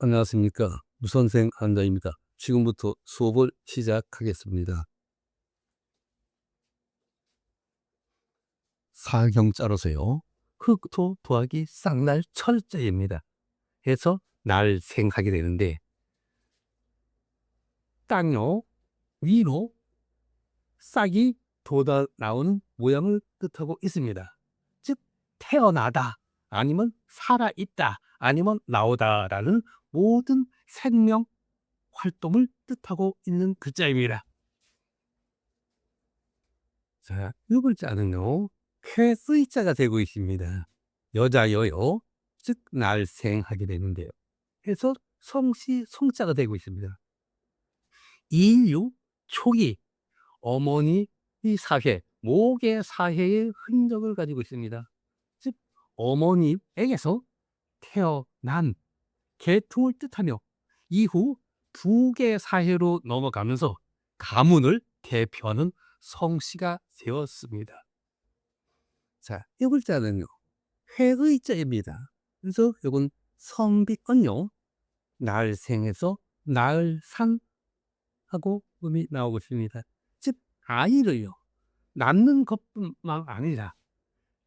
안녕하십니까. 무선생 한자입니다. 지금부터 수업을 시작하겠습니다. 사경자로서요. 흑토 더하기 쌍날 철자입니다. 해서 날생하게 되는데 땅요 위로 싹이 돋아 나오는 모양을 뜻하고 있습니다. 즉 태어나다 아니면 살아있다 아니면 나오다라는 모든 생명 활동을 뜻하고 있는 글자입니다. 자, 이 글자는요, 쾌수자가 되고 있습니다. 여자여요, 즉 날생하게 되는데요. 해서 성씨 성자가 되고 있습니다. 인유 촉이 어머니 이 사회, 목의 사회의 흔적을 가지고 있습니다. 즉 어머니에게서 태어난 계통을 뜻하며 이후 두 개의 사회로 넘어가면서 가문을 대표하는 성씨가 되었습니다. 자, 이 글자는요, 회의자입니다. 그래서 이건 선비언요, 날생에서 날산하고 음이 나오고 있습니다. 즉, 아이를요, 낳는 것뿐만 아니라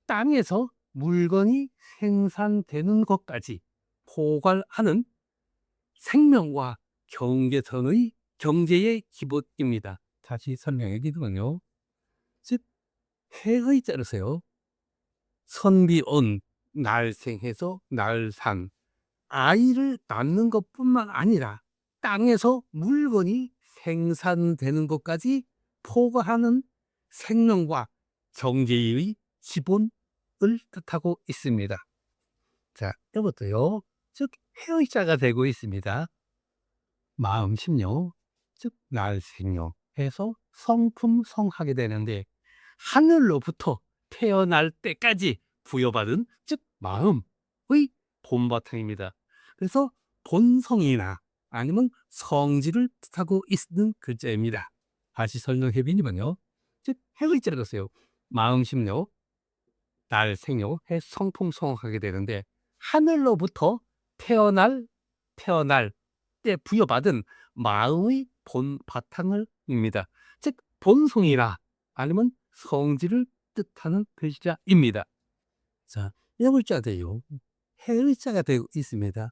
땅에서 물건이 생산되는 것까지 포괄하는 생명과 경제의 기본입니다. 다시 설명해 드리면요. 즉, 해의 자로서요. 선비온, 날생해서 날산, 아이를 낳는 것뿐만 아니라 땅에서 물건이 생산되는 것까지 포괄하는 생명과 경제의 기본을 뜻하고 있습니다. 자, 이것도요. 즉 해의자가 되고 있습니다. 마음심요, 즉 날생요 해서 성품성하게 되는데 하늘로부터 태어날 때까지 부여받은 즉 마음의 본바탕입니다. 그래서 본성이나 아니면 성질을 뜻하고 있는 글자입니다. 다시 설명해 드리면요, 즉 해의자로서요, 마음심요, 날생요 해 성품성하게 되는데 하늘로부터 태어날 때 부여받은 마음의 본 바탕을입니다. 즉 본성이나 아니면 성질을 뜻하는 글자입니다. 자, 이 글자도요, 해의자가 되고 있습니다.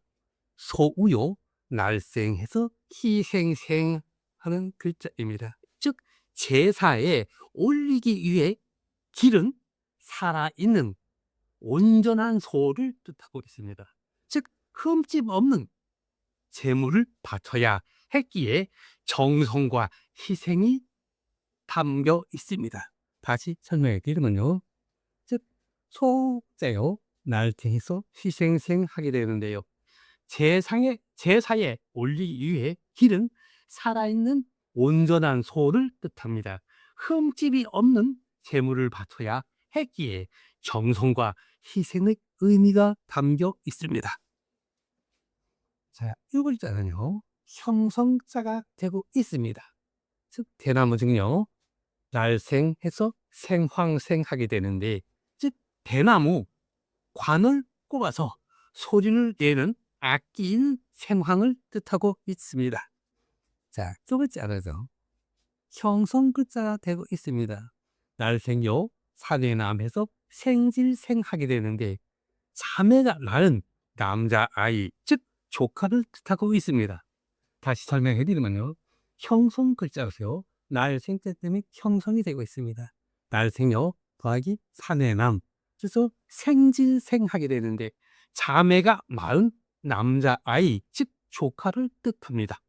소우요, 날생해서 희생생하는 글자입니다. 즉 제사에 올리기 위해 기른 살아있는 온전한 소를 뜻하고 있습니다. 즉 흠집 없는 제물을 바쳐야 했기에 정성과 희생이 담겨 있습니다. 다시 설명해 드리면요, 즉 소자요, 날생해서 희생생하게 되는데요, 제사에 올리기 위해 기른 살아있는 온전한 소를 뜻합니다. 흠집이 없는 제물을 바쳐야 했기에 정성과 희생의 의미가 담겨 있습니다. 자, 이 글자는요, 형성자가 되고 있습니다. 즉 대나무 중요, 날생해서 생황생하게 되는데, 즉 대나무 관을 꼽아서 소리를 내는 악기인 생황을 뜻하고 있습니다. 자, 두 글자로죠, 형성글자가 되고 있습니다. 날생요, 사내남해서 생질생하게 되는데 자매가 낳은 남자아이, 즉 조카를 뜻하고 있습니다. 다시 설명해 드리면요, 형성 글자로서요, 날생자 때문에 형성이 되고 있습니다. 날생요 더하기 사내남, 그래서 생질생하게 되는데 자매가 낳은 남자아이, 즉 조카를 뜻합니다.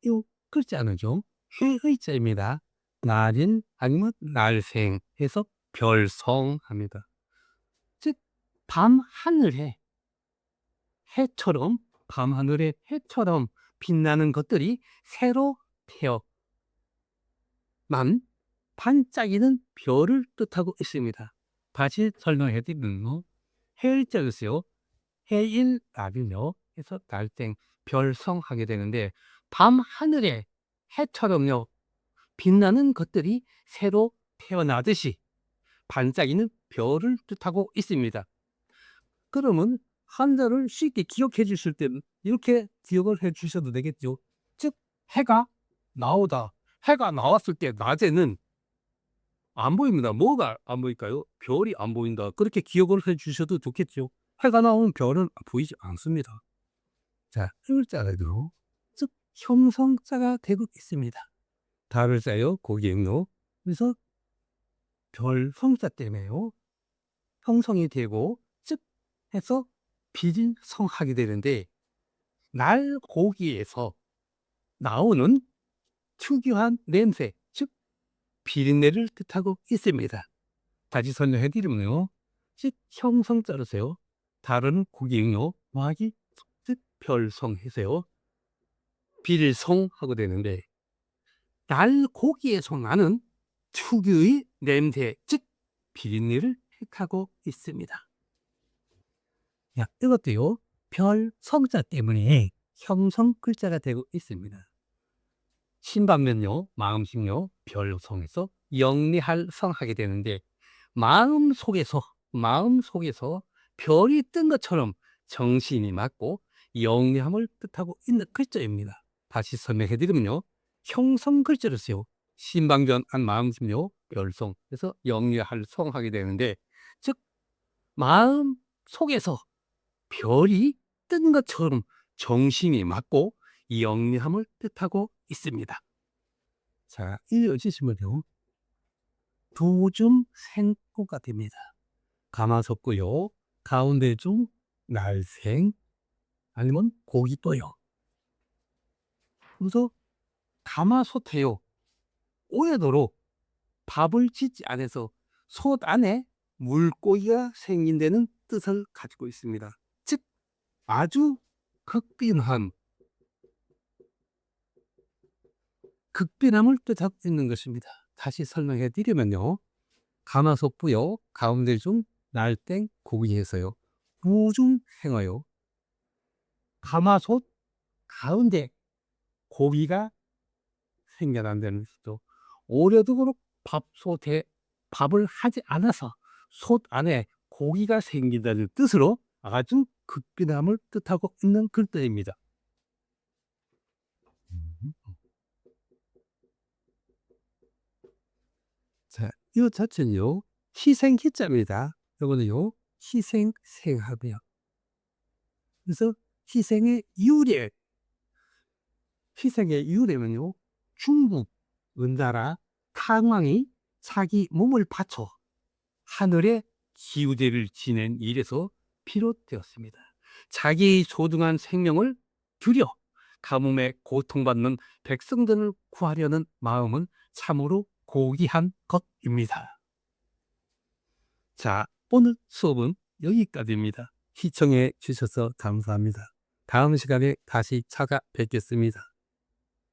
이 글자는 좀 해의자입니다. 날인 아니면 날생 해서 별성합니다. 즉 밤하늘에 밤하늘의 해처럼 빛나는 것들이 새로 태어난 반짝이는 별을 뜻하고 있습니다. 다시 설명해 드리면 해일자였어요. 해일 날이요 해서 날땡 별성하게 되는데 밤하늘에 해처럼요 빛나는 것들이 새로 태어나듯이 반짝이는 별을 뜻하고 있습니다. 그러면 한자를 쉽게 기억해 주실 이렇게 기억을 해 주셔도 되겠죠. 즉 해가 나오다. 해가 나왔을 때 낮에는 안 보입니다. 뭐가 안 보일까요? 별이 안 보인다. 그렇게 기억을 해 주셔도 좋겠죠. 해가 나오면 별은 보이지 않습니다. 자, 을자가요. 즉 형성자가 되고 있습니다. 달을 짜요. 고기행로. 그래서 별 성자 때문에요. 형성이 되고 즉 해서 비진성하게 되는데 날 고기에서 나오는 특유한 냄새, 즉 비린내를 뜻하고 있습니다. 다시 설명해 드리면요. 즉 형성자로서요. 다른 고기응요. 마기 즉 별성해서요. 빌성하고 되는데 날 고기에서 나는 특유의 냄새, 즉 비린내를 택하고 있습니다. 야, 이것도요. 별 성자 때문에 형성 글자가 되고 있습니다. 신반면요. 마음식요. 별성에서 영리할 성하게 되는데 마음 속에서 별이 뜬 것처럼 정신이 맑고 영리함을 뜻하고 있는 글자입니다. 다시 설명해 드리면요. 형성 글자로서요. 신방변한 마음심요. 별성. 그래서 영리할 성하게 되는데 즉 마음 속에서 별이 뜬 것처럼 정신이 맑고 영리함을 뜻하고 있습니다. 자, 이어지시면요. 도중 생고가 됩니다. 가마솥고요. 가운데 중 날생 아니면 고기 떠요. 그래서 가마솥해요. 오래도록 밥을 짓지 않아서 솥 안에 물고기가 생긴다는 뜻을 가지고 있습니다. 즉 아주 극빈함을 뜻하고 있는 것입니다. 다시 설명해 드리면요. 가마솥부요. 가운데 중 날땡 고기해서요. 무중 행어요. 가마솥 가운데 고기가 생겨난다는 것이죠. 오래도록 밥솥에 밥을 하지 않아서 솥 안에 고기가 생긴다는 뜻으로 아주 극빈함을 뜻하고 있는 글자입니다. 자, 이 자체는요. 희생희자입니다. 이거는요. 희생생하고요. 그래서 희생의 유래는요. 중국 은나라 탕왕이 자기 몸을 바쳐 하늘의 기우제를 지낸 일에서 비롯되었습니다. 자기의 소중한 생명을 들여 가뭄에 고통받는 백성들을 구하려는 마음은 참으로 고귀한 것입니다. 자, 오늘 수업은 여기까지입니다. 시청해 주셔서 감사합니다. 다음 시간에 다시 찾아뵙겠습니다.